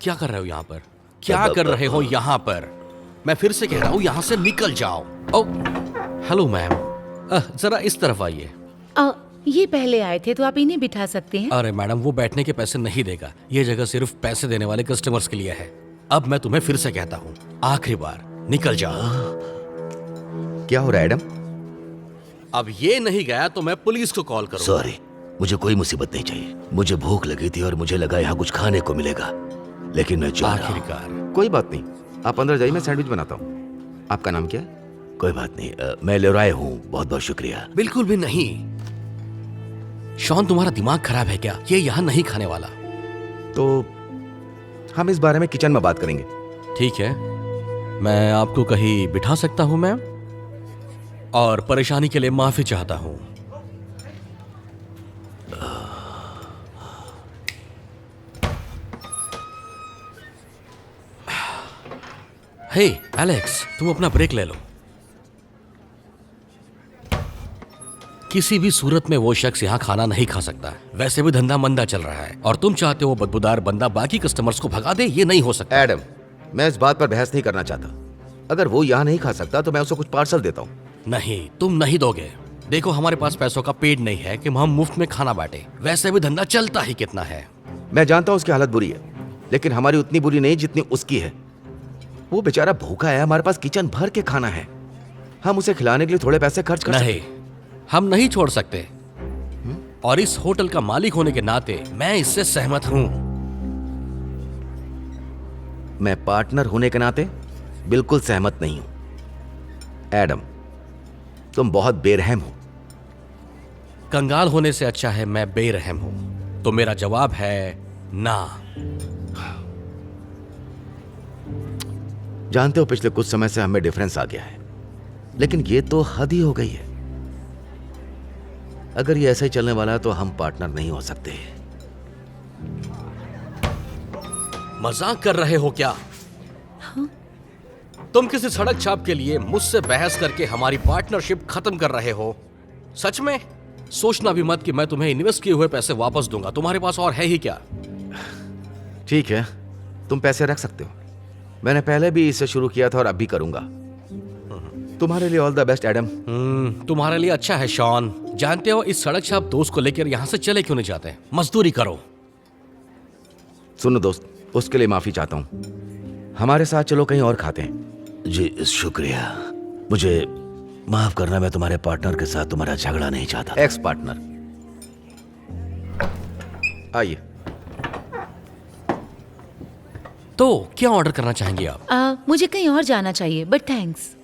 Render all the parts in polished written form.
क्या कर रहे हो यहाँ पर? क्या कर रहे हो यहाँ पर? मैं फिर से कह रहा हूँ, यहाँ से निकल जाओ। ओ, हेलो मैम, जरा इस तरफ आइए। ये पहले आए थे तो आप इन्हें बिठा सकते हैं। अरे मैडम, वो बैठने के पैसे नहीं देगा। ये जगह सिर्फ पैसे देने वाले कस्टमर्स के लिए है। अब मैं तुम्हें फिर से कहता हूँ, आखिरी बार, निकल जाओ। क्या हो रहा है एडम? अब ये नहीं गया तो मैं पुलिस को कॉल करूँ। सॉरी, मुझे कोई मुसीबत नहीं चाहिए। मुझे भूख लगी थी और मुझे लगा यहाँ कुछ खाने को मिलेगा, लेकिन मैं जा रहा हूँ। आखिरकार। कोई बात नहीं, आप अंदर जाइए, मैं सैंडविच बनाता हूँ। आपका नाम क्या है? कोई बात नहीं, मैं लेराय हूँ। बहुत बहुत शुक्रिया। बिल्कुल भी नहीं। शॉन, तुम्हारा दिमाग खराब है क्या? ये यहाँ नहीं खाने वाला। तो हम इस बारे में किचन में बात करेंगे। ठीक है, मैं आपको कहीं बिठा सकता हूँ मैम, और परेशानी के लिए माफी चाहता हूँ। हे एलेक्स, तुम अपना ब्रेक ले लो। किसी भी सूरत में वो शख्स यहाँ खाना नहीं खा सकता। वैसे भी धंधा मंदा चल रहा है, और तुम चाहते हो वो बदबूदार बंदा बाकी कस्टमर्स को भगा दे। ये नहीं हो सकता। एडम, मैं इस बात पर बहस नहीं करना चाहता। अगर वो यहाँ नहीं खा सकता तो मैं उसे कुछ पार्सल देता हूँ। नहीं, तुम नहीं दोगे। देखो, हमारे पास पैसों का पेड़ नहीं है कि हम मुफ्त में खाना बांटे। वैसे भी धंधा चलता ही कितना है। मैं जानता हूँ उसकी हालत बुरी है, लेकिन हमारी उतनी बुरी नहीं जितनी उसकी है। वो बेचारा भूखा है, हमारे पास किचन भर के खाना है। हम उसे खिलाने के लिए थोड़े पैसे खर्च कर नहीं, हम नहीं छोड़ सकते। और इस होटल का मालिक होने के नाते मैं इससे सहमत हूं। मैं पार्टनर होने के नाते बिल्कुल सहमत नहीं हूं। एडम, तुम बहुत बेरहम हो। कंगाल होने से अच्छा है मैं बेरहम हूं। तो मेरा जवाब है ना। जानते हो, पिछले कुछ समय से हमें डिफरेंस आ गया है, लेकिन ये तो हद ही हो गई है। अगर ये ऐसा ही चलने वाला है तो हम पार्टनर नहीं हो सकते। मजाक कर रहे हो क्या? तुम किसी सड़क छाप के लिए मुझसे बहस करके हमारी पार्टनरशिप खत्म कर रहे हो? सच में? सोचना भी मत कि मैं तुम्हें इन्वेस्ट किए हुए पैसे वापस दूंगा। तुम्हारे पास और है ही क्या? ठीक है, तुम पैसे रख सकते हो। मैंने पहले भी इसे शुरू किया था और अब भी करूंगा। तुम्हारे लिए ऑल द बेस्ट एडम। तुम्हारे लिए अच्छा है शॉन। जानते हो, इस सड़क छाप दोस्त को लेकर यहां से चले क्यों नहीं जाते? मजदूरी करो। सुनो दोस्त, उसके लिए माफी चाहता हूं। हमारे साथ चलो, कहीं और खाते हैं। जी शुक्रिया। मुझे माफ करना, मैं तुम्हारे पार्टनर के साथ तुम्हारा झगड़ा नहीं चाहता। एक्स पार्टनर, आइए। तो क्या ऑर्डर करना चाहेंगे आप? मुझे कहीं और जाना चाहिए, बट थैंक्स।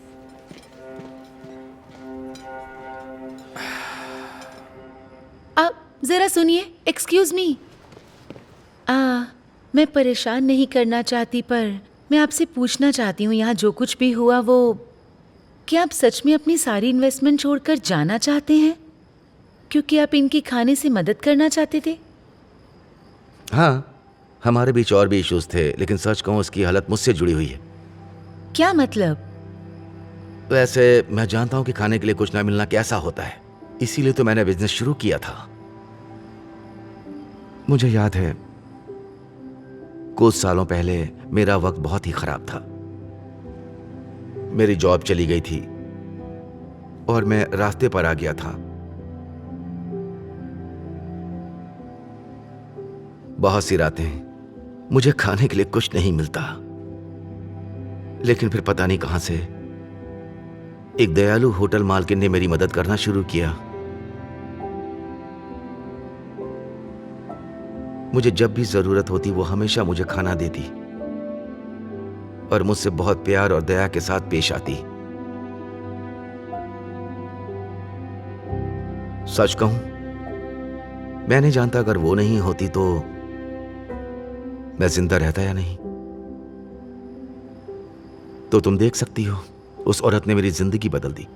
जरा सुनिए, एक्सक्यूज मी। मैं परेशान नहीं करना चाहती, पर मैं आपसे पूछना चाहती हूँ, यहाँ जो कुछ भी हुआ वो, क्या आप सच में अपनी सारी इन्वेस्टमेंट छोड़कर जाना चाहते हैं? क्योंकि आप इनके खाने से मदद करना चाहते थे। हाँ, हमारे बीच और भी इश्यूज थे, लेकिन सच कहूं उसकी हालत मुझसे जुड़ी हुई है। क्या मतलब? वैसे मैं जानता हूं कि खाने के लिए कुछ ना मिलना कैसा होता है, इसीलिए तो मैंने बिजनेस शुरू किया था। मुझे याद है, कुछ सालों पहले मेरा वक्त बहुत ही खराब था। मेरी जॉब चली गई थी और मैं रास्ते पर आ गया था। बहुत सी रातें मुझे खाने के लिए कुछ नहीं मिलता, लेकिन फिर पता नहीं कहां से एक दयालु होटल मालकिन ने मेरी मदद करना शुरू किया। मुझे जब भी जरूरत होती वो हमेशा मुझे खाना देती और मुझसे बहुत प्यार और दया के साथ पेश आती। सच कहूं, मैं नहीं जानता अगर वो नहीं होती तो मैं जिंदा रहता या नहीं। तो तुम देख सकती हो, उस औरत ने मेरी जिंदगी बदल दी।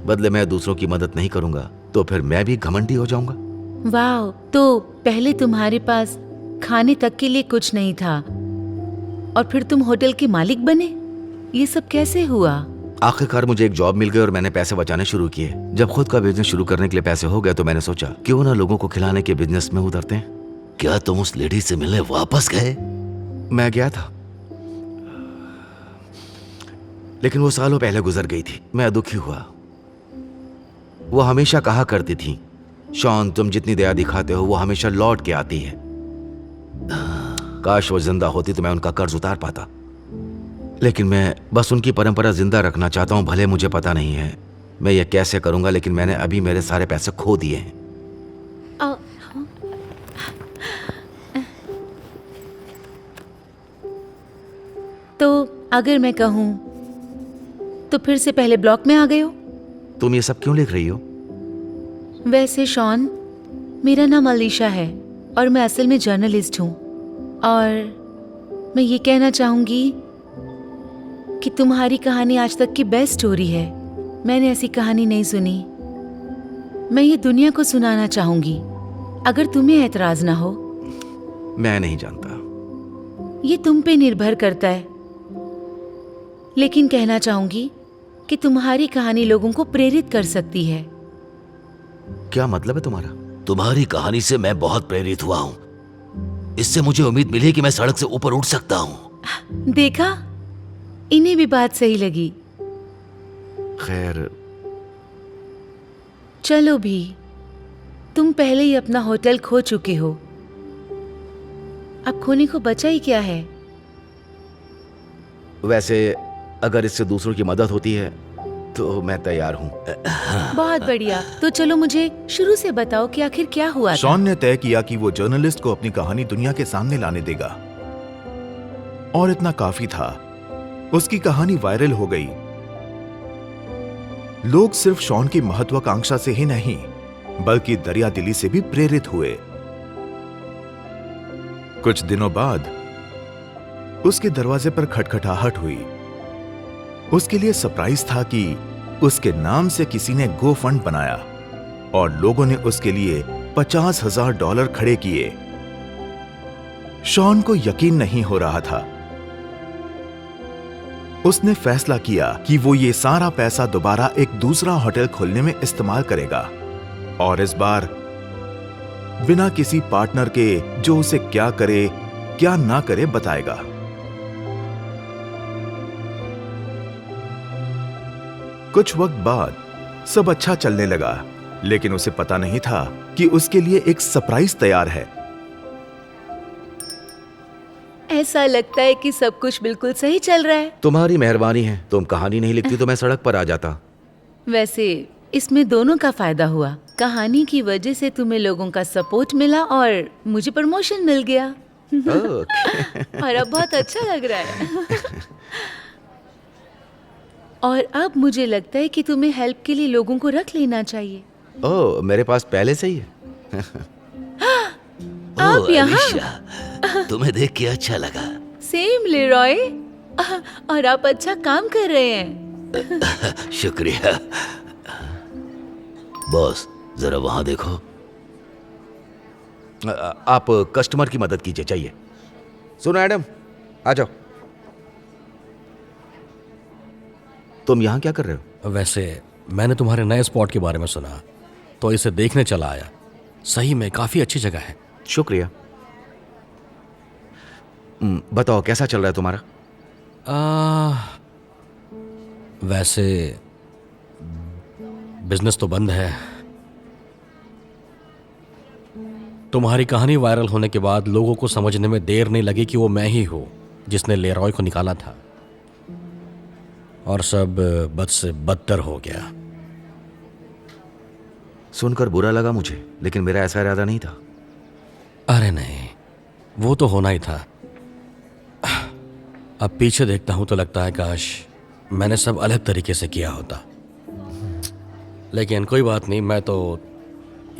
बदले मैं दूसरों की मदद नहीं करूंगा तो फिर मैं भी घमंडी हो जाऊंगा। वाह, तो पहले तुम्हारे पास खाने तक के लिए कुछ नहीं था और फिर तुम होटल के मालिक बने। ये सब कैसे हुआ? आखिरकार मुझे एक जॉब मिल गई और मैंने पैसे बचाने शुरू किए। जब खुद का बिजनेस शुरू करने के लिए पैसे हो गए तो मैंने सोचा क्यों ना लोगों को खिलाने के बिजनेस में उतरते हैं। क्या तुम उस लेडी से मिलने वापस गए? मैं गया था, लेकिन वो सालों पहले गुजर गई थी। मैं दुखी हुआ। वो हमेशा कहा करती थी, शॉन तुम जितनी दया दिखाते हो वो हमेशा लौट के आती है। काश वो जिंदा होती तो मैं उनका कर्ज उतार पाता, लेकिन मैं बस उनकी परंपरा जिंदा रखना चाहता हूं। भले मुझे पता नहीं है मैं ये कैसे करूंगा, लेकिन मैंने अभी मेरे सारे पैसे खो दिए हैं। तो अगर मैं कहूं तो फिर से पहले ब्लॉक में आ गए हो? तुम ये सब क्यों लिख रही हो? वैसे शॉन, मेरा नाम अलीशा है और मैं असल में जर्नलिस्ट हूँ, और मैं ये कहना चाहूँगी कि तुम्हारी कहानी आज तक की बेस्ट स्टोरी है। मैंने ऐसी कहानी नहीं सुनी। मैं ये दुनिया को सुनाना चाहूँगी, अगर तुम्हें एतराज ना हो। मैं नहीं जानता। ये तुम पे निर्भर करता है, लेकिन कहना चाहूँगी कि तुम्हारी कहानी लोगों को प्रेरित कर सकती है। क्या मतलब है तुम्हारा? तुम्हारी कहानी से मैं बहुत प्रेरित हुआ हूँ। इससे मुझे उम्मीद मिली कि मैं सड़क से ऊपर उठ सकता हूँ। देखा, इन्हें भी बात सही लगी। खैर, चलो भी, तुम पहले ही अपना होटल खो चुके हो, अब खोने को बचा ही क्या है? वैसे अगर इससे दूसरों की मदद होती है तो मैं तैयार हूँ। बहुत बढ़िया। तो चलो मुझे शुरू से बताओ कि आखिर क्या हुआ था? शॉन ने तय किया कि वो जर्नलिस्ट को अपनी कहानी दुनिया के सामने लाने देगा, और इतना काफी था। उसकी कहानी वायरल हो गई। लोग सिर्फ शॉन की महत्वाकांक्षा से ही नहीं, बल्कि दरियादिली से भी प्रेरित हुए। कुछ दिनों बाद उसके दरवाजे पर खटखटाहट हुई। उसके लिए सरप्राइज था कि उसके नाम से किसी ने गो फंड बनाया और लोगों ने उसके लिए $50,000 खड़े किए। शॉन को यकीन नहीं हो रहा था। उसने फैसला किया कि वो ये सारा पैसा दोबारा एक दूसरा होटल खोलने में इस्तेमाल करेगा, और इस बार बिना किसी पार्टनर के जो उसे क्या करे क्या ना करे बताएगा। कुछ वक्त बाद सब अच्छा चलने लगा, लेकिन उसे पता नहीं था कि उसके लिए एक सरप्राइज तैयार है। ऐसा लगता है कि सब कुछ बिल्कुल सही चल रहा है। तुम्हारी मेहरबानी है। तुम कहानी नहीं लिखती तो मैं सड़क पर आ जाता। वैसे इसमें दोनों का फायदा हुआ। कहानी की वजह से तुम्हें लोगों का सपोर्ट मिला और मुझे प्रमोशन मिल गया। और अब बहुत अच्छा लग रहा है। और अब मुझे लगता है कि तुम्हें हेल्प के लिए लोगों को रख लेना चाहिए। ओह, मेरे पास पहले से ही है। आप यहाँ? अलीशा, तुम्हें देख के अच्छा लगा। Same Leroy. और आप अच्छा काम कर रहे हैं। शुक्रिया। बॉस, जरा वहां देखो। आप कस्टमर की मदद कीजिए। चाहिए। सुनो एडम, आ जाओ। तुम यहाँ क्या कर रहे हो? वैसे मैंने तुम्हारे नए स्पॉट के बारे में सुना, तो इसे देखने चला आया। सही में काफी अच्छी जगह है। शुक्रिया। बताओ कैसा चल रहा है तुम्हारा? वैसे बिजनेस तो बंद है। तुम्हारी कहानी वायरल होने के बाद लोगों को समझने में देर नहीं लगी कि वो मैं ही हूं जिसने लेरॉय को निकाला था, और सब बद से बदतर हो गया। सुनकर बुरा लगा मुझे, लेकिन मेरा ऐसा इरादा नहीं था। अरे नहीं, वो तो होना ही था। अब पीछे देखता हूं तो लगता है काश मैंने सब अलग तरीके से किया होता। लेकिन कोई बात नहीं, मैं तो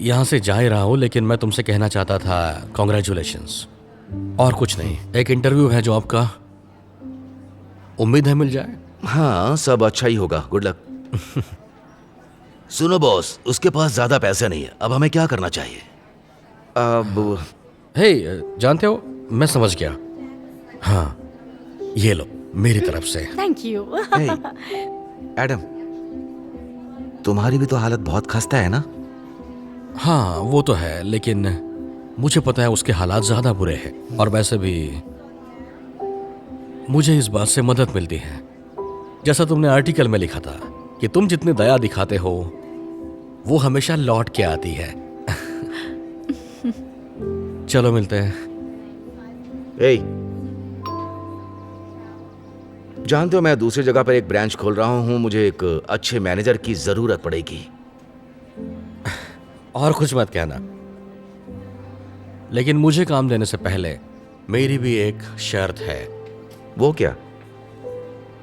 यहां से जा ही रहा हूं। लेकिन मैं तुमसे कहना चाहता था कॉन्ग्रेचुलेशंस, और कुछ नहीं। एक इंटरव्यू है जॉब का, उम्मीद है मिल जाए। हाँ, सब अच्छा ही होगा। Good luck. सुनो बॉस, उसके पास ज्यादा पैसे नहीं है। अब हमें क्या करना चाहिए? अब हे, जानते हो, मैं समझ गया। हाँ, ये लो मेरी तरफ से। Thank you. हे, एडम, तुम्हारी भी तो हालत बहुत खस्ता है ना? हाँ, वो तो है, लेकिन मुझे पता है उसके हालात ज्यादा बुरे हैं। और वैसे भी मुझे इस बात से मदद मिलती है। जैसा तुमने आर्टिकल में लिखा था कि तुम जितनी दया दिखाते हो वो हमेशा लौट के आती है। चलो मिलते हैं। ए, जानते हो मैं दूसरी जगह पर एक ब्रांच खोल रहा हूं, मुझे एक अच्छे मैनेजर की जरूरत पड़ेगी। और कुछ मत कहना, लेकिन मुझे काम देने से पहले मेरी भी एक शर्त है। वो क्या?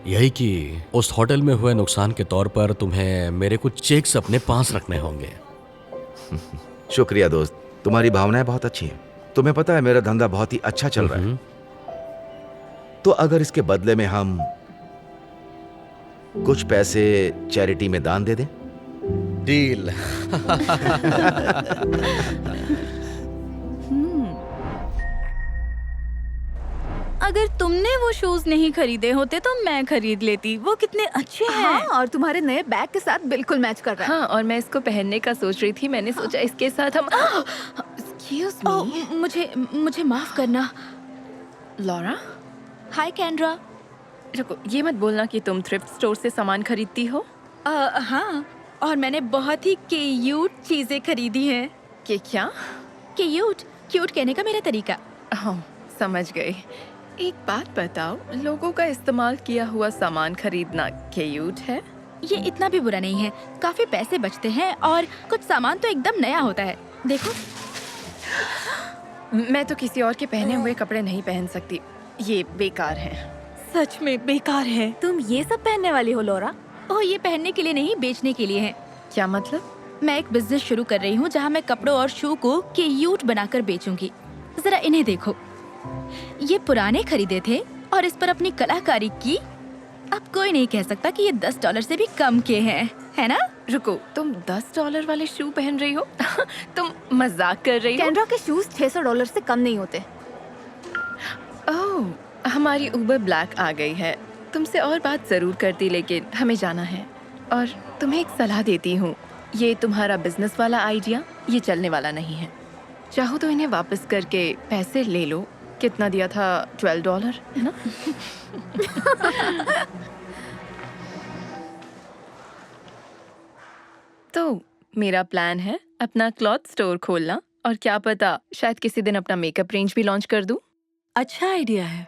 यही कि उस होटल में हुए नुकसान के तौर पर तुम्हें मेरे कुछ चेक्स अपने पास रखने होंगे। शुक्रिया दोस्त, तुम्हारी भावनाएं बहुत अच्छी हैं। तुम्हें पता है मेरा धंधा बहुत ही अच्छा चल रहा है, तो अगर इसके बदले में हम कुछ पैसे चैरिटी में दान दे दें? डील। अगर तुमने वो शूज नहीं खरीदे होते तो मैं खरीद लेती। वो कितने अच्छे हैं। हाँ, और तुम्हारे नए बैग के साथ बिल्कुल मैच कर रहा है। हाँ, और मैं इसको पहनने का सोच रही थी। मैंने सोचा इसके साथ हम Excuse me। मुझे माफ करना। लॉरा, हाय कैंड्रा। रुको, ये मत बोलना कि तुम थ्रिफ्ट स्टोर से सामान खरीदती हो। हाँ, और मैंने बहुत ही क्यूट चीजें खरीदी हैं। कि क्या? क्यूट कहने का मेरा तरीका। हाँ, समझ गई। एक बात बताओ, लोगों का इस्तेमाल किया हुआ सामान खरीदना क्यूट है? ये इतना भी बुरा नहीं है, काफी पैसे बचते हैं और कुछ सामान तो एकदम नया होता है। देखो, मैं तो किसी और के पहने हुए कपड़े नहीं पहन सकती, ये बेकार है। सच में बेकार है। तुम ये सब पहनने वाली हो लोरा? ओह, ये पहनने के लिए नहीं, बेचने के लिए है। क्या मतलब? मैं एक बिजनेस शुरू कर रही हूँ जहाँ मैं कपड़ों और शू को क्यूट बनाकर बेचूंगी। जरा इन्हें देखो, ये पुराने खरीदे थे और इस पर अपनी कलाकारी की। अब कोई नहीं कह सकता कि ये $10 से भी कम के हैं, है ना? रुको, तुम $10 वाले शू पहन रही हो? तुम मजाक कर रही हो? कैंड्रा के शूज $600 से कम नहीं होते। ओह, हमारी उबर ब्लैक आ गई है। तुमसे और बात जरूर करती, लेकिन हमें जाना है। और तुम्हें एक सलाह देती हूँ, ये तुम्हारा बिजनेस वाला आइडिया ये चलने वाला नहीं है। चाहो तो इन्हें वापस करके पैसे ले लो। कितना दिया था? $12, है ना? तो मेरा प्लान है अपना क्लॉथ स्टोर खोलना, और क्या पता शायद किसी दिन अपना मेकअप रेंज भी लॉन्च कर दूं। अच्छा आइडिया है,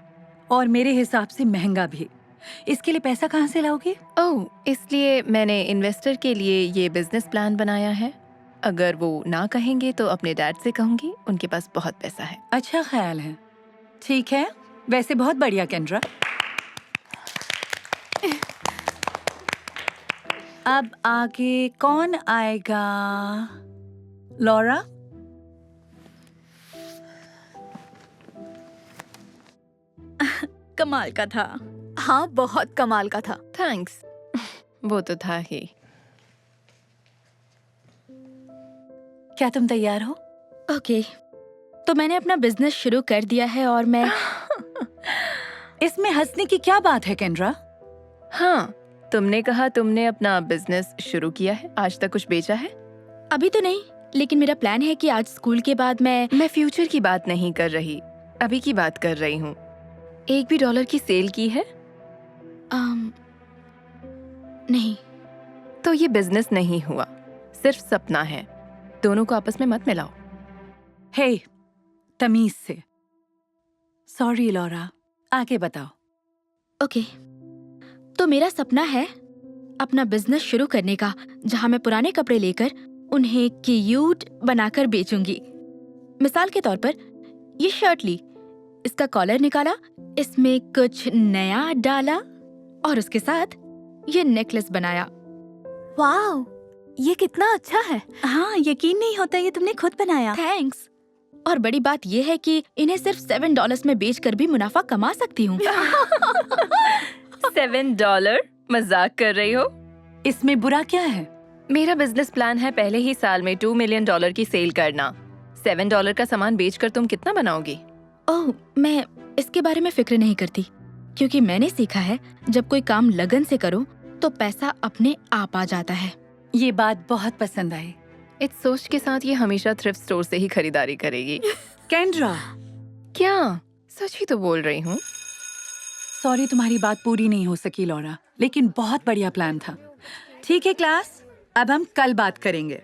और मेरे हिसाब से महंगा भी। इसके लिए पैसा कहाँ से लाओगे? ओह, इसलिए मैंने इन्वेस्टर के लिए ये बिजनेस प्लान बनाया है। अगर वो ना कहेंगे तो अपने डैड से कहूंगी, उनके पास बहुत पैसा है। अच्छा ख्याल है। ठीक है, वैसे बहुत बढ़िया केंद्रा। अब आगे कौन आएगा? लॉरा? कमाल का था। हाँ, बहुत कमाल का था। थैंक्स। वो तो था ही। क्या तुम तैयार हो? ओके, तो मैंने अपना बिजनेस शुरू कर दिया है और मैं इसमें हंसने की क्या बात है केंद्रा? हाँ, तुमने कहा तुमने अपना बिजनेस शुरू किया है। आज तक कुछ बेचा है? अभी तो नहीं, लेकिन मेरा प्लान है कि आज स्कूल के बाद मैं फ्यूचर की बात नहीं कर रही, अभी की बात कर रही हूँ। एक भी डॉलर की सेल की है? नहीं। तो ये बिजनेस नहीं हुआ, सिर्फ सपना है। दोनों को आपस में मत मिलाओ। हे, तमीज से। सॉरी लॉरा, आगे बताओ। ओके, तो मेरा सपना है अपना बिजनेस शुरू करने का, जहां मैं पुराने कपड़े लेकर उन्हें क्यूट बनाकर बेचूंगी। मिसाल के तौर पर ये शर्ट ली, इसका कॉलर निकाला, इसमें कुछ नया डाला और उसके साथ ये नेकलेस बनाया। वाह, ये कितना अच्छा है। हाँ, यकीन नहीं होता ये तुमने खुद बनाया। थैंक्स। और बड़ी बात ये है कि इन्हें सिर्फ $7 में बेचकर भी मुनाफा कमा सकती हूँ। $7? मजाक कर रही हो? इसमें बुरा क्या है? मेरा बिजनेस प्लान है पहले ही साल में $2 मिलियन की सेल करना। $7 का सामान बेचकर तुम कितना बनाओगी? ओह, मैं इसके बारे में फिक्र नहीं करती, क्योंकि मैंने सीखा है जब कोई काम लगन से करो तो पैसा अपने आप आ जाता है। ये बात बहुत पसंद आई। इस सोच के साथ ये हमेशा थ्रिफ्ट स्टोर से ही खरीदारी करेगी। केंद्रा, क्या? सच ही तो बोल रही हूँ। सॉरी तुम्हारी बात पूरी नहीं हो सकी लॉरा, लेकिन बहुत बढ़िया प्लान था। ठीक है क्लास, अब हम कल बात करेंगे।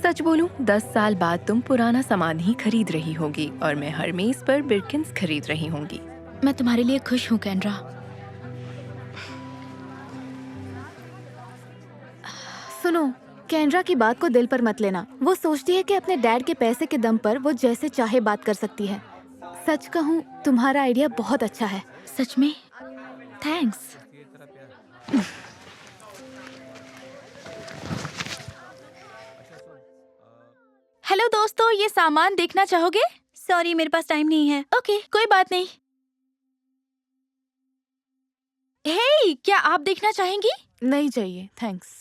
सच बोलूं, 10 साल बाद तुम पुराना सामान ही खरीद रही होगी और मैं हरमेस पर बिर्किन्स खरीद रही होंगी। मैं तुम्हारे लिए खुश हूँ कैंड्रा। सुनो, कैंड्रा की बात को दिल पर मत लेना। वो सोचती है कि अपने डैड के पैसे के दम पर वो जैसे चाहे बात कर सकती है। सच कहूँ, तुम्हारा आइडिया बहुत अच्छा है। सच में? थैंक्स। हेलो दोस्तों, ये सामान देखना चाहोगे? सॉरी, मेरे पास टाइम नहीं है। ओके, कोई बात नहीं। हे, क्या आप देखना चाहेंगी? नहीं चाहिए, थैंक्स।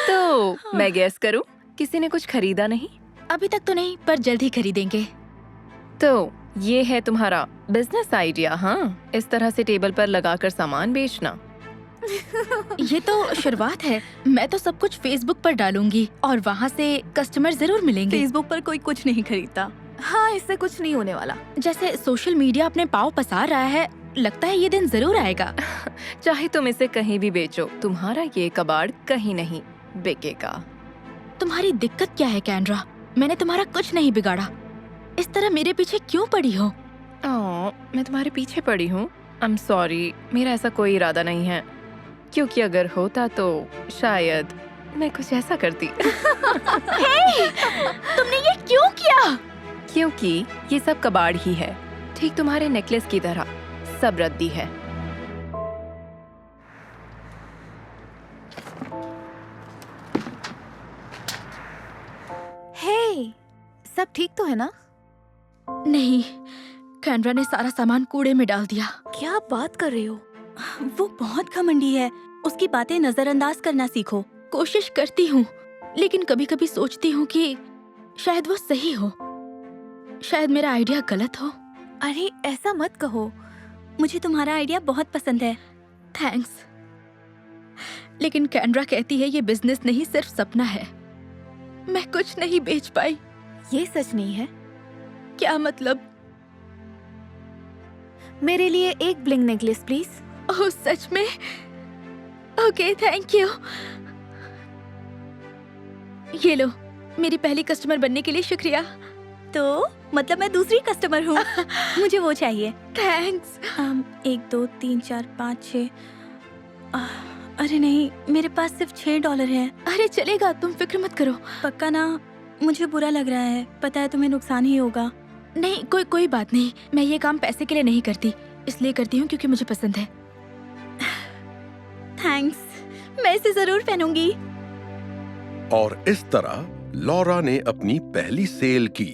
तो मैं गेस करूं, किसी ने कुछ खरीदा नहीं? अभी तक तो नहीं, पर जल्द ही खरीदेंगे। तो ये है तुम्हारा बिजनेस आइडिया? हाँ, इस तरह से टेबल पर लगाकर सामान बेचना। ये तो शुरुआत है। मैं तो सब कुछ फेसबुक पर डालूंगी और वहाँ से कस्टमर जरूर मिलेंगे। फेसबुक पर कोई कुछ नहीं खरीदता। हाँ, इससे कुछ नहीं होने वाला। जैसे सोशल मीडिया अपने पाँव पसार रहा है, लगता है ये दिन जरूर आएगा। चाहे तुम इसे कहीं भी बेचो, तुम्हारा ये कबाड़ कहीं नहीं बिकेगा। तुम्हारी दिक्कत क्या है कैंड्रा? मैंने तुम्हारा कुछ नहीं बिगाड़ा। इस तरह मेरे पीछे क्यों पड़ी हो? मैं तुम्हारे पीछे पड़ी हूँ। आई एम सॉरी, मेरा ऐसा कोई इरादा नहीं है, क्योंकि अगर होता तो शायद मैं कुछ ऐसा करती। हे, तुमने ये क्यों किया? क्योंकि ये सब कबाड़ ही है, ठीक तुम्हारे नेकलेस की तरह, सब रद्दी है। हे, सब ठीक तो है ना? नहीं, कैंड्रा ने सारा सामान कूड़े में डाल दिया। क्या बात कर रही हो? वो बहुत घमंडी है, उसकी बातें नजरअंदाज करना सीखो। कोशिश करती हूँ, लेकिन कभी कभी सोचती हूँ कि शायद वो सही हो, शायद मेरा आइडिया गलत हो। अरे ऐसा मत कहो, मुझे तुम्हारा आइडिया बहुत पसंद है। थैंक्स। लेकिन कैंड्रा कहती है ये बिजनेस नहीं, सिर्फ सपना है। मैं कुछ नहीं बेच पाई। ये सच नहीं है। क्या मतलब? मेरे लिए एक ब्लिंग नेकलेस प्लीज। ओह सच में? Okay, thank you. ये लो, मेरी पहली कस्टमर बनने के लिए शुक्रिया। तो मतलब मैं दूसरी कस्टमर हूँ। मुझे वो चाहिए। थैंक्स। 1 2 3 4 5 6। अरे नहीं, मेरे पास सिर्फ $6 है। अरे चलेगा, तुम फिक्र मत करो। पक्का ना? मुझे बुरा लग रहा है, पता है तुम्हें नुकसान ही होगा। नहीं, कोई बात नहीं। मैं ये काम पैसे के लिए नहीं करती, इसलिए करती हूँ क्योंकि मुझे पसंद है। थैंक्स, मैं इसे जरूर पहनूंगी। और इस तरह लॉरा ने अपनी पहली सेल की।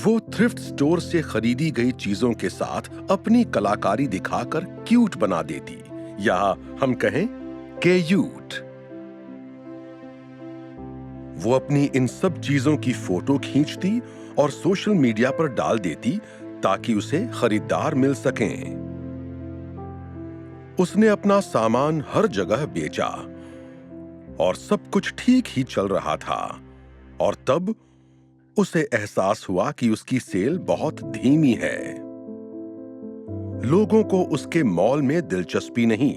वो थ्रिफ्ट स्टोर से खरीदी गई चीजों के साथ अपनी कलाकारी दिखाकर क्यूट बना देती, या हम कहें क्यूट। वो अपनी इन सब चीजों की फोटो खींचती और सोशल मीडिया पर डाल देती ताकि उसे खरीदार मिल सकें। उसने अपना सामान हर जगह बेचा और सब कुछ ठीक ही चल रहा था, और तब उसे एहसास हुआ कि उसकी सेल बहुत धीमी है। लोगों को उसके मॉल में दिलचस्पी नहीं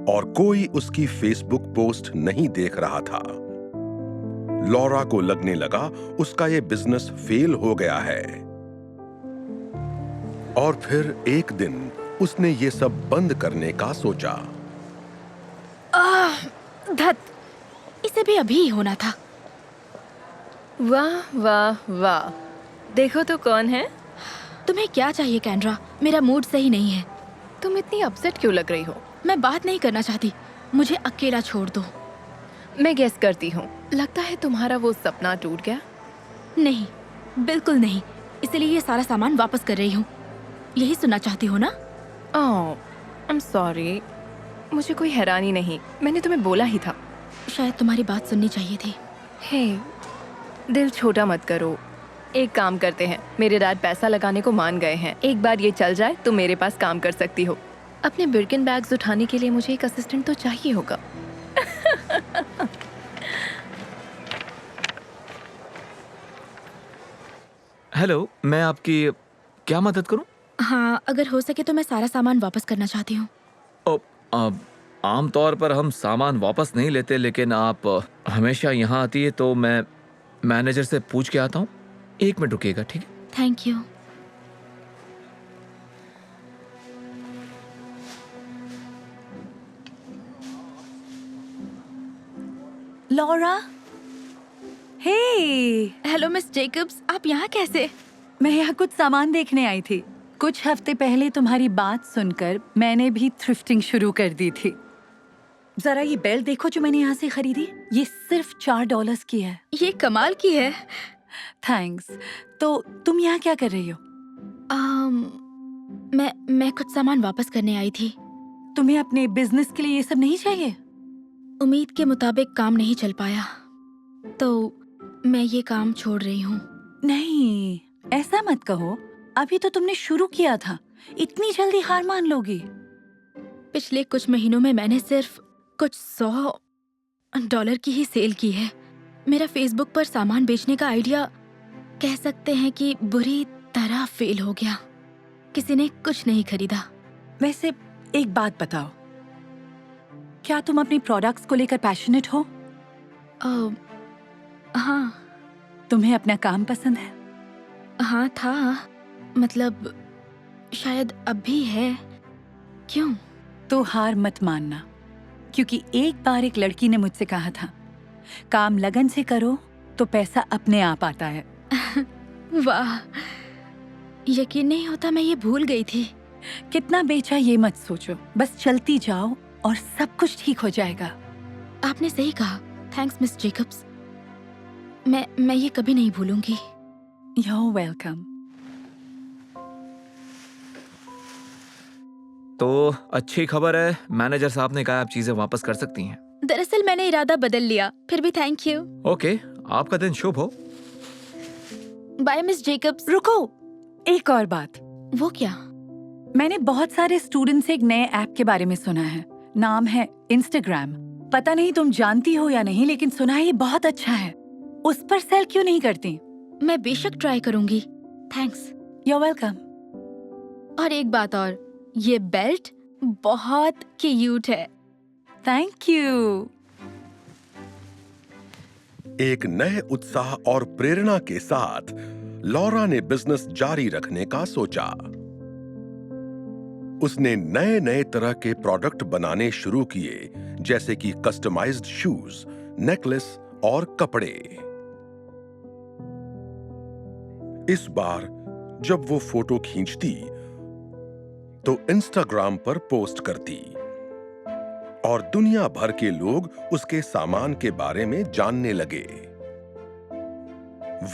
और कोई उसकी फेसबुक पोस्ट नहीं देख रहा था। लॉरा को लगने लगा उसका यह बिजनेस फेल हो गया है। और फिर एक दिन उसने ये सब बंद करने का सोचा। धत, इसे भी अभी ही होना था। वाह वाह वाह, देखो तो कौन है। तुम्हें क्या चाहिए कैंड्रा? मेरा मूड सही नहीं है। तुम इतनी अपसेट क्यों लग रही हो? मैं बात नहीं करना चाहती, मुझे अकेला छोड़ दो। मैं गेस करती हूँ, लगता है तुम्हारा वो सपना टूट गया। नहीं, बिल्कुल नहीं, इसलिए ये सारा सामान वापस कर रही हूँ। यही सुनना चाहती हो ना? ओह, आई एम सॉरी, मुझे कोई हैरानी नहीं, मैंने तुम्हें बोला ही था। शायद तुम्हारी बात सुननी चाहिए थी। हे, दिल छोटा मत करो। एक काम करते हैं, मेरे डैड पैसा लगाने को मान गए हैं। एक बार ये चल जाए तो मेरे पास काम कर सकती हो। अपने बिर्किन बैग्स उठाने के लिए मुझे एक असिस्टेंट तो चाहिए होगा। हेलो, मैं आपकी क्या मदद करूं? हाँ, अगर हो सके तो मैं सारा सामान वापस करना चाहती हूँ। आमतौर पर हम सामान वापस नहीं लेते, लेकिन आप हमेशा यहाँ आती है तो मैं मैनेजर से पूछ के आता हूँ। 1 मिनट रुकिएगा, ठीक है? Thank you. Laura, hey. Hello miss Jacobs, आप यहाँ कैसे? मैं यहाँ कुछ सामान देखने आई थी। कुछ हफ्ते पहले तुम्हारी बात सुनकर मैंने भी थ्रिफ्टिंग शुरू कर दी थी। जरा ये बेल्ट देखो जो मैंने यहाँ से खरीदी। ये सिर्फ $4 की है। ये कमाल की है। थैंक्स। तो तुम यहाँ क्या कर रही हो? मैं कुछ सामान वापस करने आई थी। तुम्हें अपने बिजनेस के लिए ये सब नहीं चाहिए? उम्मीद के मुताबिक काम नहीं चल पाया, तो मैं ये काम छोड़ रही हूँ। नहीं, ऐसा मत कहो। अभी तो तुमने शुरू किया था, इतनी जल्दी हार मान लोगी? पिछले कुछ महीनों में मैंने सिर्फ कुछ $100 की ही सेल की है। मेरा फेसबुक पर सामान बेचने का आइडिया कह सकते हैं कि बुरी तरह फेल हो गया। किसी ने कुछ नहीं खरीदा। वैसे एक बात बताओ, क्या तुम अपने प्रोडक्ट्स को लेकर पैशनेट हो? हाँ। तुम्हें अपना काम पसंद है? हाँ था, मतलब शायद अब भी है। क्यों? तो हार मत मानना, क्योंकि एक बार एक लड़की ने मुझसे कहा था, काम लगन से करो तो पैसा अपने आप आता है। वाह, यकीन नहीं होता मैं ये भूल गई थी। कितना बेचा ये मत सोचो, बस चलती जाओ और सब कुछ ठीक हो जाएगा। आपने सही कहा। Thanks miss Jacob's. मैं ये कभी नहीं भूलूंगी। You're welcome। तो अच्छी खबर है, मैनेजर साहब ने कहा आप चीजें वापस कर सकती हैं। दरअसल मैंने इरादा बदल लिया, फिर भी थैंक यू। ओके, आपका दिन शुभ हो। Bye miss Jacobs. रुको, एक और बात। वो क्या? मैंने बहुत सारे स्टूडेंट्स से एक नए ऐप के बारे में सुना है। नाम है इंस्टाग्राम। पता नहीं तुम जानती हो या नहीं, लेकिन सुना है ये बहुत अच्छा है। उस पर सेल क्यों नहीं करती? मैं बेशक ट्राई करूंगी। थैंक्स। You're welcome। और एक बात और, ये बेल्ट बहुत क्यूट है। Thank you. एक नए उत्साह और प्रेरणा के साथ लॉरा ने बिजनेस जारी रखने का सोचा। उसने नए नए तरह के प्रोडक्ट बनाने शुरू किए, जैसे कि कस्टमाइज्ड शूज, नेकलेस और कपड़े। इस बार जब वो फोटो खींचती तो इंस्टाग्राम पर पोस्ट करती और दुनिया भर के लोग उसके सामान के बारे में जानने लगे।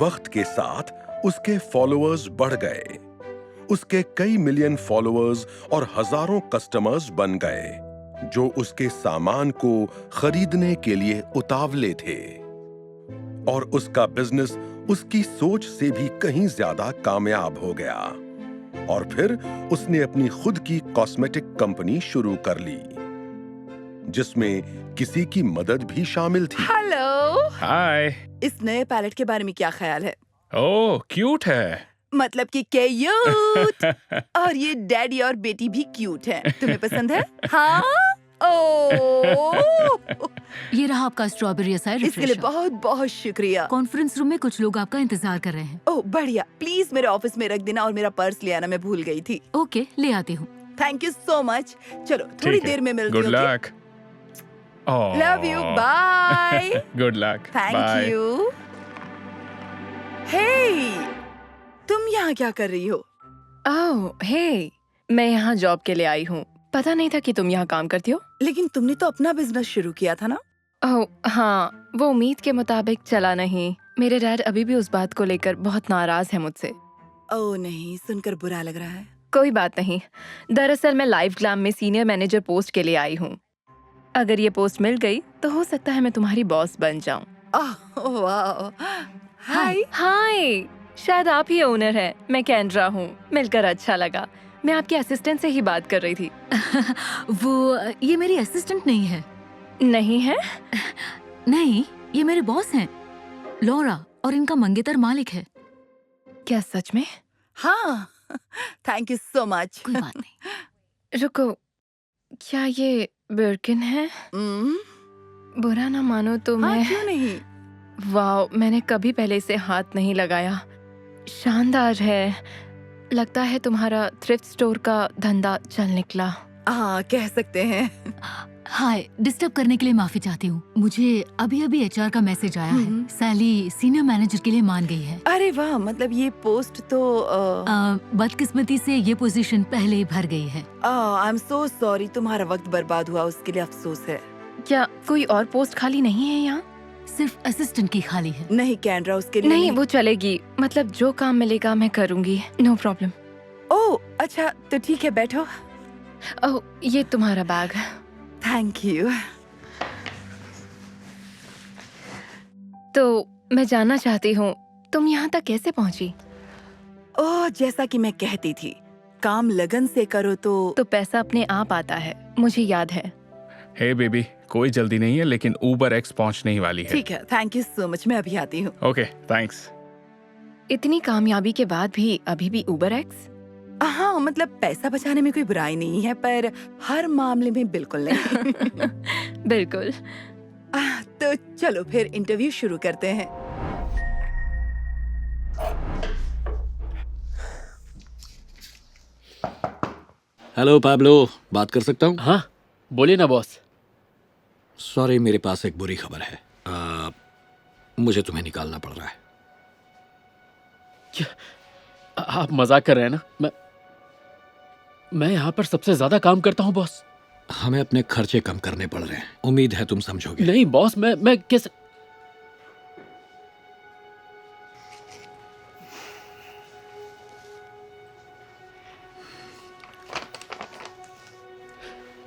वक्त के साथ उसके फॉलोअर्स बढ़ गए। उसके कई मिलियन फॉलोअर्स और हजारों कस्टमर्स बन गए, जो उसके सामान को खरीदने के लिए उतावले थे। और उसका बिजनेस उसकी सोच से भी कहीं ज्यादा कामयाब हो गया। और फिर उसने अपनी खुद की कॉस्मेटिक कंपनी शुरू कर ली, जिसमें किसी की मदद भी शामिल थी। हेलो। हाय। इस नए पैलेट के बारे में क्या ख्याल है? ओह, क्यूट है। मतलब कि क्यूट। और ये डैडी और बेटी भी क्यूट है। तुम्हें पसंद है? हाँ। ये रहा आपका स्ट्रॉबेरी असाई इसके लिए बहुत बहुत शुक्रिया। कॉन्फ्रेंस रूम में कुछ लोग आपका इंतजार कर रहे हैं। ओह बढ़िया, प्लीज मेरे ऑफिस में रख देना, और मेरा पर्स ले आना, मैं भूल गई थी। ओके, ले आती हूँ। Thank you so much. चलो थोड़ी देर में मिलती हूँ। Good luck. Love you, bye. Good luck. Thank you. Hey, तुम यहाँ क्या कर रही हो? ओह हे, मैं यहाँ जॉब के लिए आई हूँ। पता नहीं था कि तुम यहाँ काम करती हो। लेकिन तुमने तो अपना बिजनेस शुरू किया था ना? ओह हाँ, वो उम्मीद के मुताबिक चला नहीं। मेरे डैड अभी भी उस बात को लेकर बहुत नाराज है मुझसे। ओह नहीं, सुनकर बुरा लग रहा है। कोई बात नहीं। दरअसल मैं लाइव ग्लैम में सीनियर मैनेजर पोस्ट के लिए आई हूँ। अगर ये पोस्ट मिल गई तो हो सकता है मैं तुम्हारी बॉस बन जाऊँ। हाय। हाय, शायद आप ही ओनर हैं। मैं केंद्रा हूँ। मिलकर अच्छा लगा। मैं आपके असिस्टेंट से ही बात कर रही थी। वो ये मेरी असिस्टेंट नहीं है। नहीं है? नहीं, ये मेरे बॉस हैं, लॉरा, और इनका मंगेतर मालिक है। क्या सच में? हाँ, थैंक यू सो मच। कोई बात नहीं। रुको, क्या ये बिर्किन है? बुरा ना मानो तो हाँ, मैं... क्यों नहीं? वाओ, मैंने कभी पहले इसे हाथ नहीं लगाया। शानदार है। लगता है तुम्हारा थ्रिफ्ट स्टोर का धंधा चल निकला। हाँ, कह सकते हैं। हाय, डिस्टर्ब करने के लिए माफी चाहती हूँ। मुझे अभी अभी एचआर का मैसेज आया है। सैली सीनियर मैनेजर के लिए मान गई है। अरे वाह, मतलब ये पोस्ट तो बदकिस्मती से ये पोजीशन पहले ही भर गई है। आई एम सो सॉरी, तुम्हारा वक्त बर्बाद हुआ, उसके लिए अफसोस है। क्या कोई और पोस्ट खाली नहीं है यहाँ? सिर्फ असिस्टेंट की खाली है। नहीं कैंड्रा, उसके लिए नहीं, वो चलेगी। मतलब जो काम मिलेगा मैं करूँगी, नो प्रॉब्लम। ओह अच्छा, तो ठीक है, बैठो। ओह, ये तुम्हारा बैग। Thank you. तो मैं जानना चाहती हूँ, तुम यहाँ तक कैसे पहुँची? ओह, जैसा कि मैं कहती थी, काम लगन से करो तो पैसा अपने आप आता है, मुझे याद है। हे बेबी, कोई जल्दी नहीं है, लेकिन उबर एक्स पहुंचने ही वाली है। ठीक है, थैंक यू सो मच, मैं अभी आती हूँ। Okay, thanks. इतनी कामयाबी के बाद भी अभी भी उबर एक्स? हाँ, मतलब पैसा बचाने में कोई बुराई नहीं है, पर हर मामले में बिल्कुल नहीं। बिल्कुल। तो चलो फिर इंटरव्यू शुरू करते हैं। हेलो पाब्लो, बात कर सकता हूँ? हाँ, बोलिए ना बॉस। सॉरी, मेरे पास एक बुरी खबर है। मुझे तुम्हें निकालना पड़ रहा है। क्या आप मजाक कर रहे हैं ना? मैं यहाँ पर सबसे ज्यादा काम करता हूँ बॉस। हमें अपने खर्चे कम करने पड़ रहे हैं, उम्मीद है तुम समझोगे। नहीं बॉस, मैं कैसे...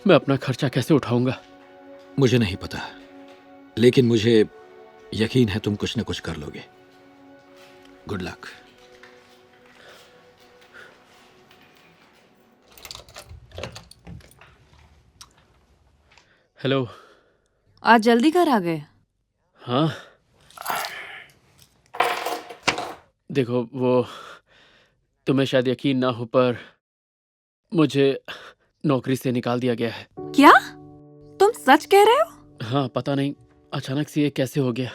मैं अपना खर्चा कैसे उठाऊंगा? मुझे नहीं पता, लेकिन मुझे यकीन है तुम कुछ न कुछ कर लोगे। Good luck. हेलो। आज जल्दी घर आ गए? हाँ, देखो वो तुम्हें शायद यकीन ना हो, पर मुझे नौकरी से निकाल दिया गया है। क्या? तुम सच कह रहे हो? हाँ, पता नहीं अचानक से ये कैसे हो गया।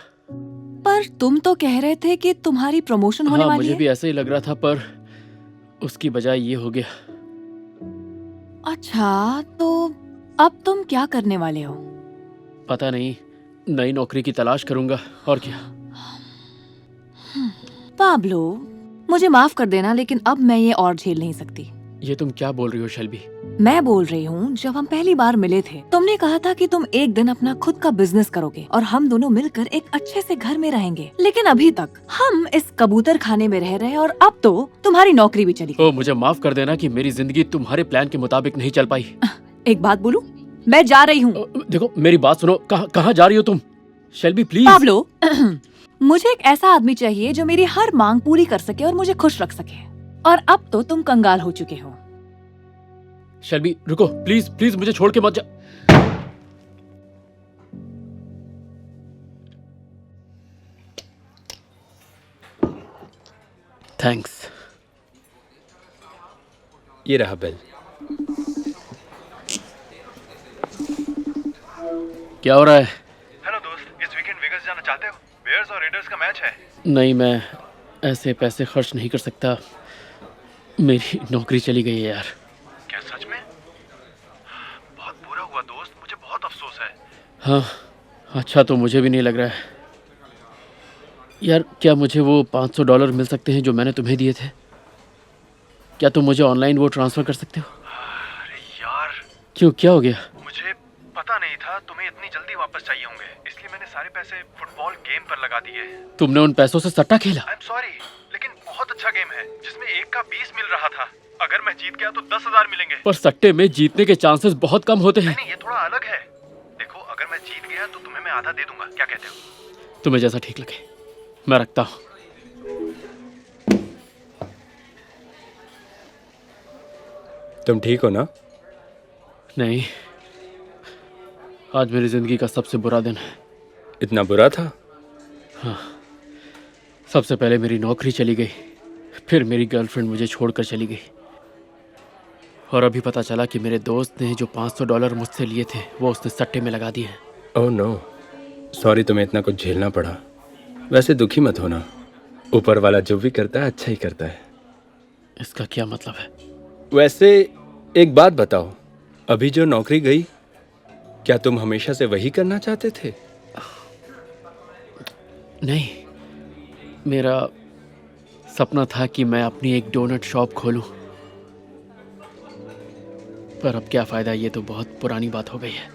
पर तुम तो कह रहे थे कि तुम्हारी प्रमोशन होने वाली मुझे है। भी ऐसा ही लग रहा था, पर उसकी बजाय ये हो गया। अच्छा, तो अब तुम क्या करने वाले हो? पता नहीं, नई नौकरी की तलाश करूंगा, और क्या। पाब्लो, मुझे माफ कर देना, लेकिन अब मैं ये और झेल नहीं सकती। ये तुम क्या बोल रही हो शेल्बी? मैं बोल रही हूँ, जब हम पहली बार मिले थे तुमने कहा था कि तुम एक दिन अपना खुद का बिजनेस करोगे और हम दोनों मिलकर एक अच्छे से घर में रहेंगे। लेकिन अभी तक हम इस कबूतर खाने में रह रहे हैं, और अब तो तुम्हारी नौकरी भी चली गई। मुझे माफ कर देना कि मेरी जिंदगी तुम्हारे प्लान के मुताबिक नहीं चल पाई। एक बात बोलूं? मैं जा रही हूँ। देखो मेरी बात सुनो। कहाँ जा रही हो तुम? Shelby please. पाब्लो, मुझे एक ऐसा आदमी चाहिए जो मेरी हर मांग पूरी कर सके और मुझे खुश रख सके, और अब तो तुम कंगाल हो चुके हो। शेल्बी रुको, प्लीज प्लीज मुझे छोड़ के मत जा। थैंक्स। ये रहा बिल। क्या हो रहा है? हेलो दोस्त, इस वीकेंड वेगास जाना चाहते हो? बेयर्स और रेडर्स का मैच है। नहीं, मैं ऐसे पैसे खर्च नहीं कर सकता। मेरी नौकरी चली गई है यार। क्या सच में? बहुत बुरा हुआ दोस्त, मुझे बहुत अफसोस है। हाँ, अच्छा तो मुझे भी नहीं लग रहा है यार। क्या मुझे वो $500 मिल सकते हैं जो मैंने तुम्हें दिए थे? क्या तुम मुझे ऑनलाइन वो ट्रांसफर कर सकते हो? अरे यार, क्यों, क्या हो गया? मुझे पता नहीं था तुम्हें इतनी जल्दी वापस चाहिए होंगे, इसलिए मैंने सारे पैसे फुटबॉल गेम पर लगा दिए। तुमने उन पैसों से सट्टा खेला? आई एम सॉरी, लेकिन बहुत अच्छा गेम है जिसमें एक का 20 मिल रहा था। अगर मैं जीत गया तो 10,000 मिलेंगे। पर सट्टे में जीतने के चांसेस बहुत कम होते हैं। नहीं, ये थोड़ा अलग है। देखो, अगर मैं जीत गया तो तुम्हें मैं आधा दे दूंगा, क्या कहते हो? तुम्हें जैसा ठीक लगे, मैं रखता हूँ। तुम ठीक हो ना? नहीं, आज मेरी जिंदगी का सबसे बुरा दिन है। इतना बुरा था? हाँ, सबसे पहले मेरी नौकरी चली गई, फिर मेरी गर्लफ्रेंड मुझे छोड़कर चली गई और अभी पता चला कि मेरे दोस्त ने जो $500 मुझसे लिए थे वो उसने सट्टे में लगा दिए हैं। ओह नो, सॉरी तुम्हें इतना कुछ झेलना पड़ा। वैसे दुखी मत होना, ऊपर वाला जो भी करता है अच्छा ही करता है। इसका क्या मतलब है? वैसे एक बात बताओ, अभी जो नौकरी गई, क्या तुम हमेशा से वही करना चाहते थे? नहीं, मेरा सपना था कि मैं अपनी एक डोनट शॉप खोलूं, पर अब क्या फ़ायदा, ये तो बहुत पुरानी बात हो गई है।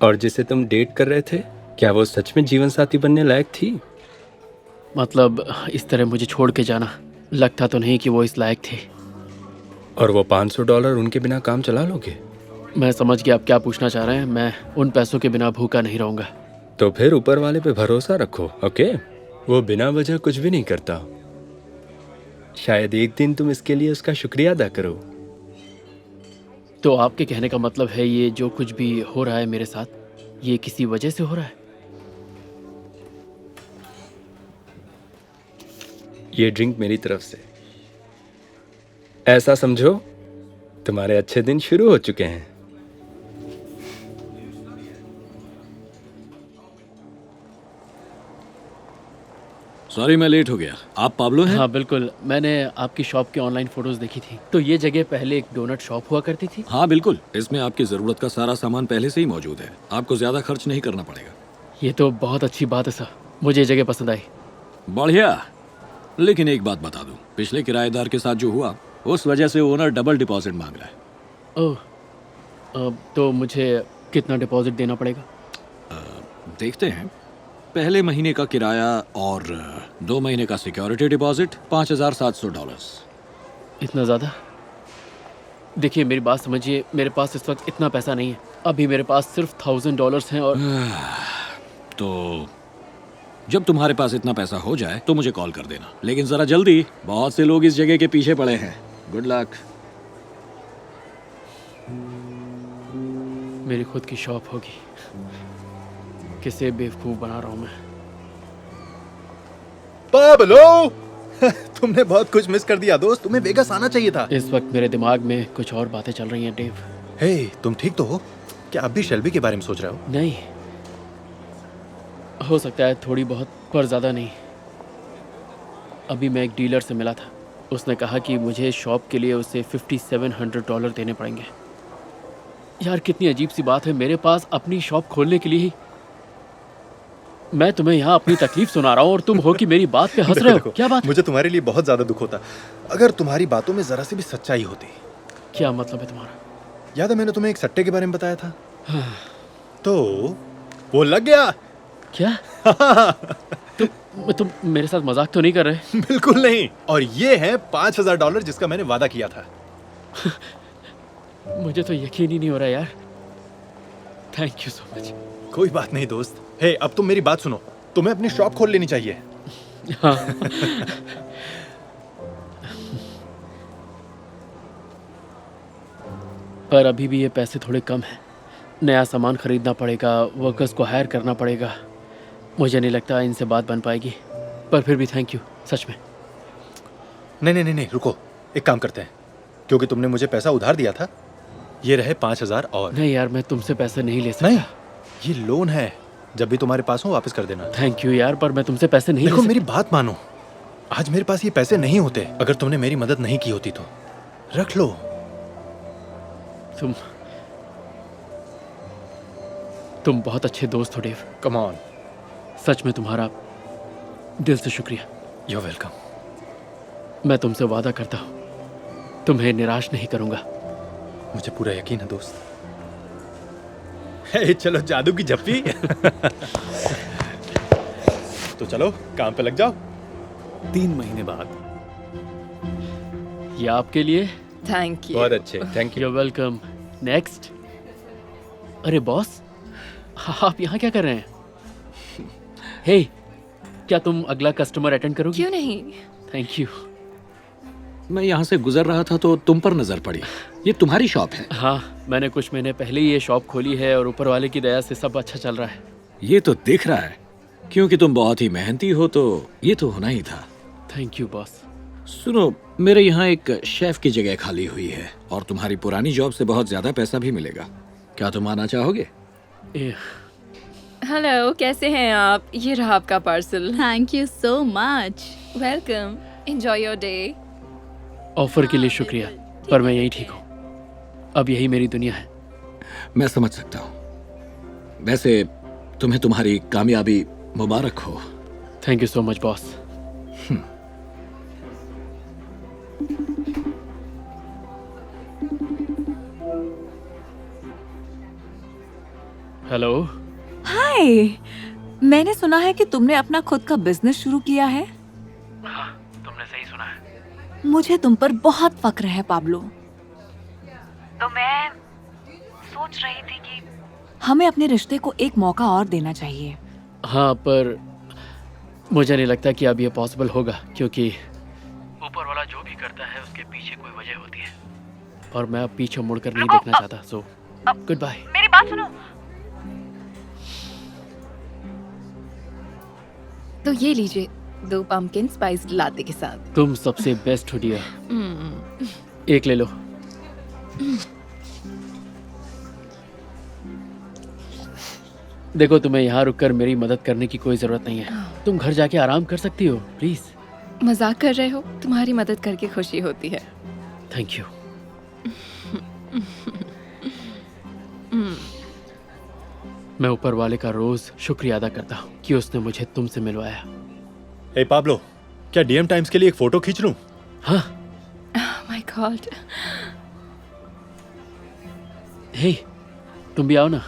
और जिसे तुम डेट कर रहे थे, क्या वो सच में जीवन साथी बनने लायक थी? मतलब इस तरह मुझे छोड़ के जाना, लगता तो नहीं कि वो इस लायक थी। और वो $500 उनके बिना काम चला लोगे? मैं समझ गया आप क्या पूछना चाह रहे हैं। मैं उन पैसों के बिना भूखा नहीं रहूँगा। तो फिर ऊपर वाले पे भरोसा रखो, ओके? वो बिना वजह कुछ भी नहीं करता। शायद एक दिन तुम इसके लिए उसका शुक्रिया अदा करो। तो आपके कहने का मतलब है ये जो कुछ भी हो रहा है मेरे साथ, ये किसी वजह से हो रहा है? ये ड्रिंक मेरी तरफ से। ऐसा समझो तुम्हारे अच्छे दिन शुरू हो चुके हैं। सॉरी मैं लेट हो गया। आप पाब्लो हैं? हाँ बिल्कुल, मैंने आपकी शॉप की ऑनलाइन फोटोज देखी थी। तो ये जगह पहले एक डोनट शॉप हुआ करती थी? हाँ बिल्कुल, इसमें आपकी ज़रूरत का सारा सामान पहले से ही मौजूद है। आपको ज़्यादा खर्च नहीं करना पड़ेगा। ये तो बहुत अच्छी बात है सर, मुझे ये जगह पसंद आई। बढ़िया, लेकिन एक बात बता दूं, पिछले किराएदार के साथ जो हुआ उस वजह से ओनर डबल डिपॉजिट मांग रहा है। ओह, तो मुझे कितना डिपॉजिट देना पड़ेगा? देखते हैं। पहले महीने का किराया और 2 महीने का सिक्योरिटी डिपॉजिट $5,700। इतना ज़्यादा? देखिए मेरी बात समझिए, मेरे पास इस वक्त इतना पैसा नहीं है। अभी मेरे पास सिर्फ $1,000 हैं और तो जब तुम्हारे पास इतना पैसा हो जाए तो मुझे कॉल कर देना, लेकिन जरा जल्दी, बहुत से लोग इस जगह के पीछे पड़े हैं। Good luck. मेरी खुद की शॉप होगी, किसे बेवकूफ़ बना रहा हूँ मैं। पाब्लो, तुमने बहुत कुछ मिस कर दिया दोस्त, तुम्हें वेगास आना चाहिए था। इस वक्त मेरे दिमाग में कुछ और बातें चल रही हैं डेव। हे, तुम ठीक तो हो? क्या अब भी शेल्बी के बारे में सोच रहे हो? नहीं, हो सकता है थोड़ी बहुत, पर ज़्यादा नहीं। अभी मैं एक डीलर से मिला था, उसने कहा कि मुझे शॉप के लिए उसे $5,700 देने पड़ेंगे। यार कितनी अजीब सी बात है, मेरे पास अपनी शॉप खोलने के लिए ही मैं तुम्हें यहाँ अपनी तकलीफ सुना रहा हूँ और तुम हो कि मेरी बात पे हंस रहे हो। क्या बात? मुझे तुम्हारे लिए बहुत ज्यादा दुख होता अगर तुम्हारी बातों में जरा सी भी सच्चाई होती। क्या मतलब है तुम्हारा? याद है मैंने तुम्हें एक सट्टे के बारे में बताया था? तो वो लग गया। क्या? तुम मेरे साथ मजाक तो नहीं कर रहे? बिल्कुल नहीं। और ये है $5,000 जिसका मैंने वादा किया था। मुझे तो यकीन ही नहीं हो रहा यार। Thank you so much. कोई बात नहीं दोस्त। हे, अब तुम मेरी बात सुनो, तुम्हें अपनी शॉप खोल लेनी चाहिए। हाँ। पर अभी भी ये पैसे थोड़े कम हैं। नया सामान खरीदना पड़ेगा, वर्कर्स को हायर करना पड़ेगा। मुझे नहीं लगता इनसे बात बन पाएगी, पर फिर भी थैंक यू, सच में। नहीं, रुको, एक काम करते हैं। क्योंकि तुमने मुझे पैसा उधार दिया था, ये रहे 5,000 और। नहीं यार, मैं तुमसे पैसे नहीं ले सकता। नहीं, ये लोन है, जब भी तुम्हारे पास हो वापस कर देना। थैंक यू यार, पर मैं तुमसे पैसे नहीं ले सकता। देखो मेरी बात मानो, आज मेरे पास ये पैसे नहीं होते अगर तुमने मेरी मदद नहीं की होती तो। रख लो। तुम बहुत अच्छे दोस्त हो डेव। Come on. सच में तुम्हारा दिल से शुक्रिया। You are welcome. मैं तुमसे वादा करता हूँ तुम्हें निराश नहीं करूंगा। मुझे पूरा यकीन है दोस्त। हे, चलो जादू की झप्पी। तो चलो काम पे लग जाओ। 3 महीने बाद। ये आपके लिए। Thank you. बहुत अच्छे, thank you. You're welcome. Next. अरे बॉस, आप यहाँ क्या कर रहे हैं? हे, क्या तुम अगला कस्टमर अटेंड करोगे? क्यों नहीं? Thank you. मैं यहाँ से गुजर रहा था तो तुम पर नजर पड़ी। ये तुम्हारी शॉप है? हाँ, मैंने कुछ महीने पहले ही ये शॉप खोली है और ऊपर वाले की दया से सब अच्छा चल रहा है। ये तो दिख रहा है, क्योंकि तुम बहुत ही मेहनती हो तो ये तो होना ही था। Thank you boss. सुनो, मेरे यहाँ एक शेफ की जगह खाली हुई है और तुम्हारी पुरानी जॉब से बहुत ज्यादा पैसा भी मिलेगा। क्या तुम आना चाहोगे? हेलो, कैसे हैं आप? ये रहा आपका parcel. Thank you so much. Welcome, enjoy your day. Offer के लिए शुक्रिया, पर मैं यही ठीक हूँ। अब यही मेरी दुनिया है। मैं समझ सकता हूँ। वैसे तुम्हें तुम्हारी कामयाबी मुबारक हो। Thank you so much boss. Hello. Hi, मैंने सुना है कि तुमने अपना खुद का बिजनेस शुरू किया है। हाँ, तुमने सही सुना है। मुझे तुम पर बहुत फक्र है पाब्लो। तो मैं सोच रही थी कि हमें अपने रिश्ते को एक मौका और देना चाहिए। हाँ, पर मुझे नहीं लगता कि अब ये पॉसिबल होगा, क्योंकि ऊपर वाला जो भी करता है उसके पीछे कोई वजह होती है, और मैं अब पीछे मुड़कर नहीं देखना चाहता। So goodbye. मेरी बात सुनो। तो ये लीजिए 2 पम्पकिन स्पाइस्ड लाते के साथ। तुम सबसे बेस्ट हो डियर। एक ले लो। देखो, तुम्हें यहाँ रुककर मेरी मदद करने की कोई जरूरत नहीं है। तुम घर जाके आराम कर सकती हो। प्लीज। मजाक कर रहे हो? तुम्हारी मदद करके खुशी होती है। Thank you. मैं ऊपर वाले का रोज शुक्रिया अदा करता हूँ कि उसने मुझे तुमसे मिलवाया। हे पाब्लो, क्या डीएम टाइम्स के लिए एक फोटो खींच लूं? हाँ। My God. हे, तुम भी आओ ना।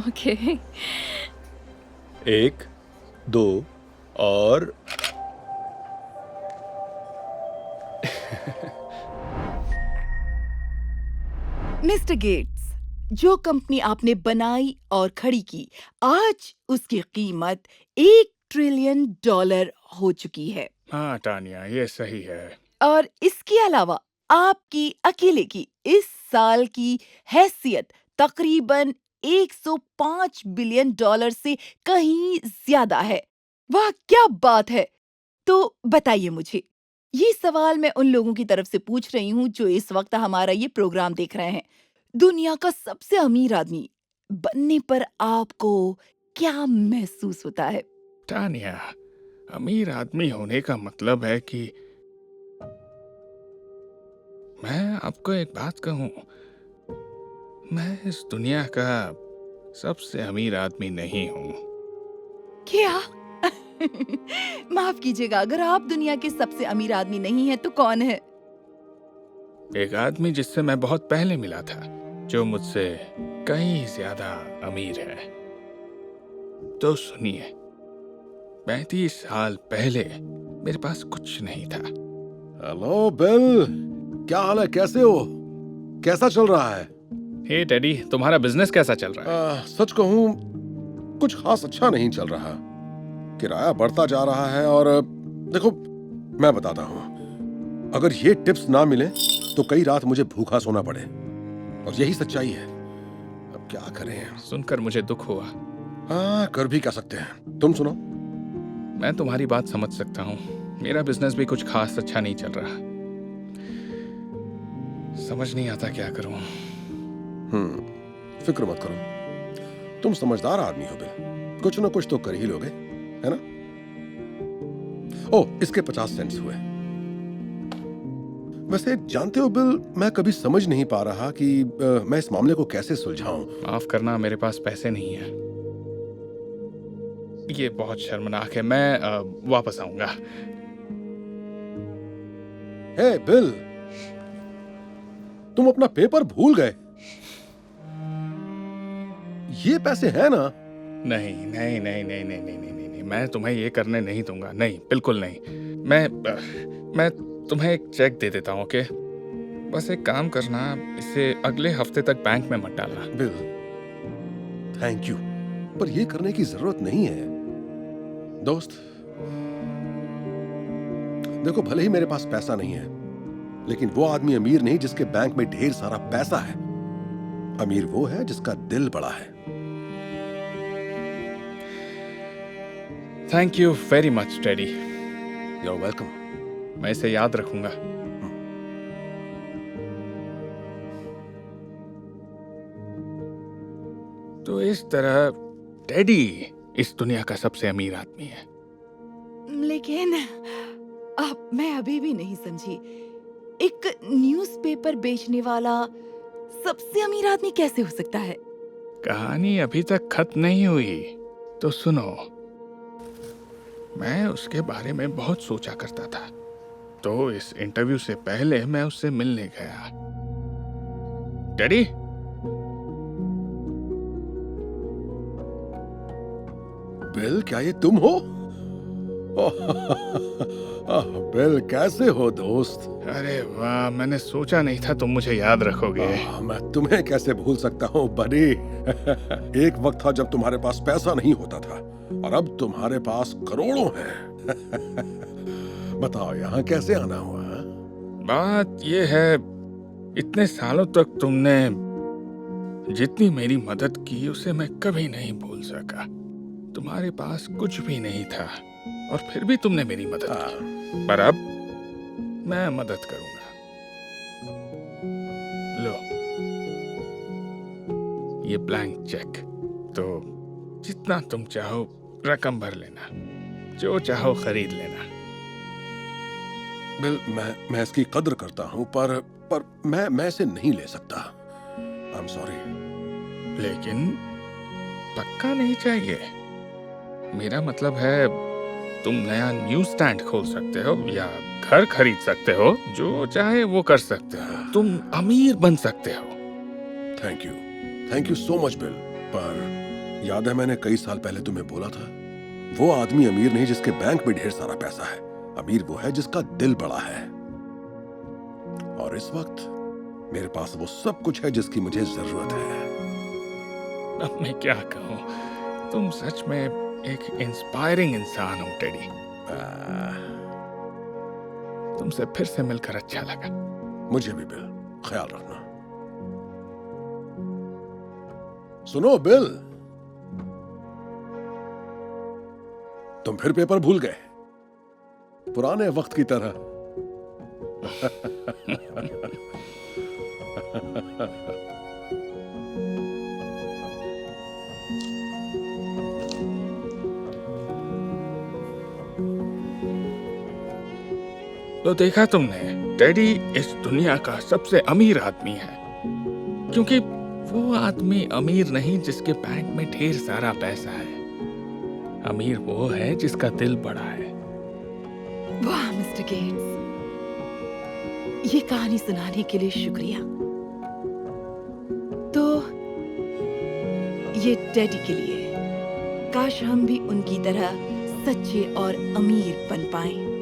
ओके। 1, 2 और मिस्टर गेट्स, जो कंपनी आपने बनाई और खड़ी की, आज उसकी कीमत $1 ट्रिलियन हो चुकी है। हाँ टानिया, ये सही है। और इसके अलावा आपकी अकेले की इस साल की हैसियत तकरीबन $105 बिलियन से कहीं ज्यादा है। वाह, क्या बात है! तो बताइए मुझे, ये सवाल मैं उन लोगों की तरफ से पूछ रही हूँ जो इस वक्त हमारा ये प्रोग्राम देख रहे हैं। दुनिया का सबसे अमीर आदमी बनने पर आपको क्या महसूस होता है? टानिया, अमीर आदमी होने का मतलब है कि मैं आपको एक बात कहूं, मैं इस दुनिया का सबसे अमीर आदमी नहीं हूं। क्या? माफ कीजिएगा, अगर आप दुनिया के सबसे अमीर आदमी नहीं हैं तो कौन है? एक आदमी जिससे मैं बहुत पहले मिला था, जो मुझसे कहीं ज्यादा अमीर है। तो सुनिए, 35 साल पहले मेरे पास कुछ नहीं था। हेलो बिल, क्या हाल है? कैसे हो? कैसा चल रहा है? हे टेडी, तुम्हारा बिजनेस कैसा चल रहा है? सच कहूं, कुछ खास अच्छा नहीं चल रहा। किराया बढ़ता जा रहा है और देखो, मैं बताता हूं, अगर ये टिप्स ना मिले तो कई रात मुझे भूखा सोना पड़े, और यही सच्चाई है। अब क्या करें? सुनकर मुझे दुख हुआ। हाँ, कर भी क्या सकते हैं। तुम सुनो। मैं तुम्हारी बात समझ सकता हूँ। मेरा बिजनेस भी कुछ खास अच्छा नहीं चल रहा। समझ नहीं आता क्या करूं। फिक्र मत करो, तुम समझदार आदमी हो बिल, कुछ ना कुछ तो कर ही लोगे, है ना? ओह, इसके 50 सेंट्स हुए। वैसे जानते हो बिल, मैं कभी समझ नहीं पा रहा कि मैं इस मामले को कैसे सुलझाऊं। माफ करना, मेरे पास पैसे नहीं है। ये बहुत शर्मनाक है। मैं वापस आऊंगा। हे बिल, तुम अपना पेपर भूल गए। ये पैसे हैं ना? नहीं नहीं नहीं नहीं नहीं नहीं नहीं नहीं, मैं तुम्हें ये करने नहीं दूंगा। नहीं, बिल्कुल नहीं। मैं तुम्हें एक चेक दे देता हूँ, ओके? बस एक काम करना, इसे अगले हफ्ते तक बैंक में मत डालना। बिल, थैंक यू, पर ये करने की जरूरत नहीं है दोस्त। देखो, भले ही मेरे पास पैसा नहीं है, लेकिन वो आदमी अमीर नहीं जिसके बैंक में ढेर सारा पैसा है। अमीर वो है जिसका दिल बड़ा है। Thank you very much teddy. You're welcome. मैं इसे याद रखूंगा। तो इस तरह टेडी इस दुनिया का सबसे अमीर आदमी है। लेकिन अब मैं अभी भी नहीं समझी, एक न्यूज़पेपर बेचने वाला सबसे अमीर आदमी कैसे हो सकता है? कहानी अभी तक खत्म नहीं हुई, तो सुनो। मैं उसके बारे में बहुत सोचा करता था, तो इस इंटरव्यू से पहले मैं उससे मिलने गया। डैडी, बिल, क्या ये तुम हो? बिल, कैसे हो दोस्त? अरे वाह, मैंने सोचा नहीं था तुम मुझे याद रखोगे। मैं तुम्हें कैसे भूल सकता हूँ बड़ी। एक वक्त था जब तुम्हारे पास पैसा नहीं होता था और अब तुम्हारे पास करोड़ों हैं। बताओ, यहाँ कैसे आना हुआ? बात ये है, इतने सालों तक तुमने जितनी मेरी मदद की उसे मैं कभी नहीं भूल सका। तुम्हारे पास कुछ भी नहीं था और फिर भी तुमने मेरी मदद की। पर अब मैं मदद करूंगा। लो, ये ब्लैंक चेक। तो जितना तुम चाहो रकम भर लेना, जो चाहो खरीद लेना। बिल, मैं इसकी कद्र करता हूँ, पर मैं इसे नहीं ले सकता। I am sorry. लेकिन पक्का नहीं चाहिए। मेरा मतलब है, तुम नया न्यूज़ स्टैंड खोल सकते हो या घर खरीद सकते हो, जो चाहे वो कर सकते हो। तुम अमीर बन सकते हो। Thank you so much bill. पर याद है मैंने कई साल पहले तुम्हें बोला था, वो आदमी अमीर नहीं जिसके बैंक में ढेर सारा पैसा है। अमीर वो है जिसका दिल बड़ा है। और इस वक्त मेरे पास वो सब कुछ है जिसकी मुझे जरूरत है। अब मैं क्या कहूँ, तुम सच में एक इंस्पायरिंग इंसान हो टेडी। तुमसे फिर से मिलकर अच्छा लगा। मुझे भी बिल, ख्याल रखना। सुनो बिल, तुम फिर पेपर भूल गए, पुराने वक्त की तरह। तो देखा तुमने, टेडी इस दुनिया का सबसे अमीर आदमी है, क्योंकि वो आदमी अमीर नहीं जिसके बैंक में ढेर सारा पैसा है। अमीर वो है जिसका दिल बड़ा है। वाह मिस्टर गेट्स, ये कहानी सुनाने के लिए शुक्रिया। तो ये टेडी के लिए, काश हम भी उनकी तरह सच्चे और अमीर बन पाएं।